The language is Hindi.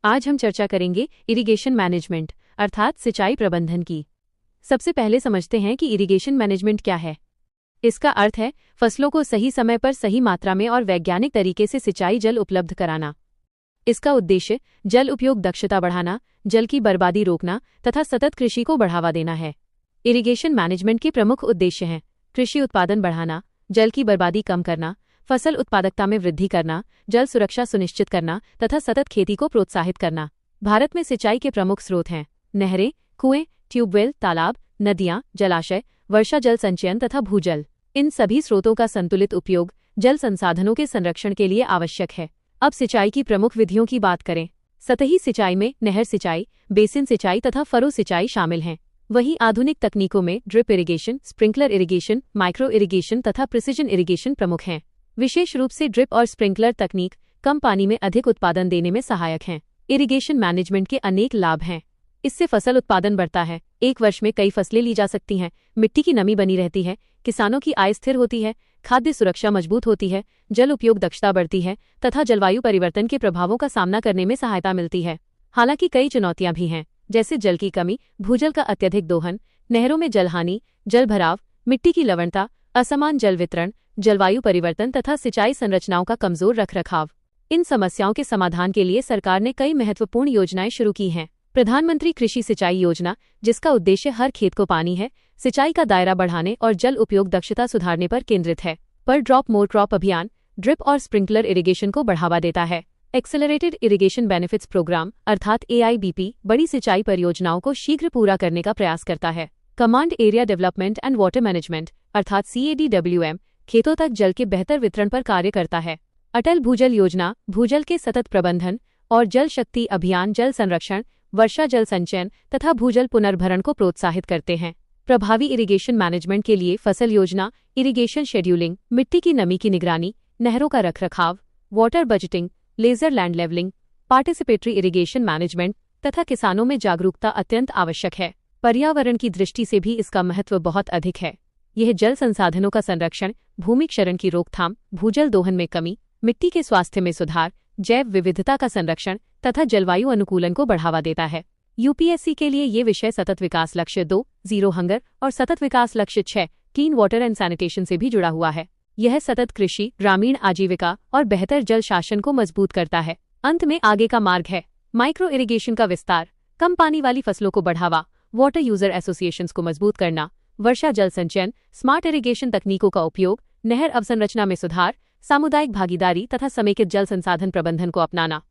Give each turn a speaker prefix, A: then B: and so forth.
A: आज हम चर्चा करेंगे इरिगेशन मैनेजमेंट अर्थात सिंचाई प्रबंधन की। सबसे पहले समझते हैं कि इरिगेशन मैनेजमेंट क्या है। इसका अर्थ है फसलों को सही समय पर सही मात्रा में और वैज्ञानिक तरीके से सिंचाई जल उपलब्ध कराना। इसका उद्देश्य जल उपयोग दक्षता बढ़ाना, जल की बर्बादी रोकना तथा सतत कृषि को बढ़ावा देना है। इरिगेशन मैनेजमेंट के प्रमुख उद्देश्य हैं कृषि उत्पादन बढ़ाना, जल की बर्बादी कम करना, फसल उत्पादकता में वृद्धि करना, जल सुरक्षा सुनिश्चित करना तथा सतत खेती को प्रोत्साहित करना। भारत में सिंचाई के प्रमुख स्रोत हैं नहरें, कुएं, ट्यूबवेल, तालाब, नदियां, जलाशय, वर्षा जल संचयन तथा भूजल। इन सभी स्रोतों का संतुलित उपयोग जल संसाधनों के संरक्षण के लिए आवश्यक है। अब सिंचाई की प्रमुख विधियों की बात करें। सतही सिंचाई में नहर सिंचाई, बेसिन सिंचाई तथा फरो सिंचाई शामिल हैं। वहीं आधुनिक तकनीकों में drip irrigation, sprinkler irrigation, micro irrigation तथा प्रिसिजन इरिगेशन प्रमुख हैं। विशेष रूप से ड्रिप और स्प्रिंकलर तकनीक कम पानी में अधिक उत्पादन देने में सहायक हैं। इरिगेशन मैनेजमेंट के अनेक लाभ हैं। इससे फसल उत्पादन बढ़ता है, एक वर्ष में कई फसलें ली जा सकती हैं, मिट्टी की नमी बनी रहती है, किसानों की आय स्थिर होती है, खाद्य सुरक्षा मजबूत होती है, जल उपयोग दक्षता बढ़ती है तथा जलवायु परिवर्तन के प्रभावों का सामना करने में सहायता मिलती है। हालांकि कई चुनौतियां भी हैं, जैसे जल की कमी, भूजल का अत्यधिक दोहन, नहरों में जलहानि, जल भराव, मिट्टी की लवणता, असमान जल वितरण, जलवायु परिवर्तन तथा सिंचाई संरचनाओं का कमजोर रखरखाव। इन समस्याओं के समाधान के लिए सरकार ने कई महत्वपूर्ण योजनाएं शुरू की हैं। प्रधानमंत्री कृषि सिंचाई योजना, जिसका उद्देश्य हर खेत को पानी है, सिंचाई का दायरा बढ़ाने और जल उपयोग दक्षता सुधारने पर केंद्रित है। पर ड्रॉप मोर क्रॉप अभियान ड्रिप और स्प्रिंकलर इरिगेशन को बढ़ावा देता है। एक्सेलरेटेड इरिगेशन बेनिफिट्स प्रोग्राम अर्थात AIBP बड़ी सिंचाई परियोजनाओं को शीघ्र पूरा करने का प्रयास करता है। Command area development and water management अर्थात CADWM खेतों तक जल के बेहतर वितरण पर कार्य करता है। अटल भूजल योजना भूजल के सतत प्रबंधन और जल शक्ति अभियान जल संरक्षण, वर्षा जल संचयन तथा भूजल पुनर्भरण को प्रोत्साहित करते हैं। प्रभावी इरिगेशन मैनेजमेंट के लिए फसल योजना, इरिगेशन शेड्यूलिंग, मिट्टी की नमी की निगरानी, नहरों का रखरखाव, water budgeting, laser land levelling, participatory irrigation management तथा किसानों में जागरूकता अत्यंत आवश्यक है। पर्यावरण की दृष्टि से भी इसका महत्व बहुत अधिक है। यह जल संसाधनों का संरक्षण, भूमि क्षरण की रोकथाम, भूजल दोहन में कमी, मिट्टी के स्वास्थ्य में सुधार, जैव विविधता का संरक्षण तथा जलवायु अनुकूलन को बढ़ावा देता है। UPSC के लिए ये विषय सतत विकास लक्ष्य 2 जीरो हंगर और सतत विकास लक्ष्य 6 क्लीन वाटर एंड सैनिटेशन से भी जुड़ा हुआ है। यह सतत कृषि, ग्रामीण आजीविका और बेहतर जल शासन को मजबूत करता है। अंत में आगे का मार्ग है माइक्रो इरिगेशन का विस्तार, कम पानी वाली फसलों को बढ़ावा, वाटर यूजर एसोसिएशंस को मजबूत करना, वर्षा जल संचयन, स्मार्ट इरिगेशन तकनीकों का उपयोग, नहर अवसंरचना में सुधार, सामुदायिक भागीदारी तथा समेकित जल संसाधन प्रबंधन को अपनाना।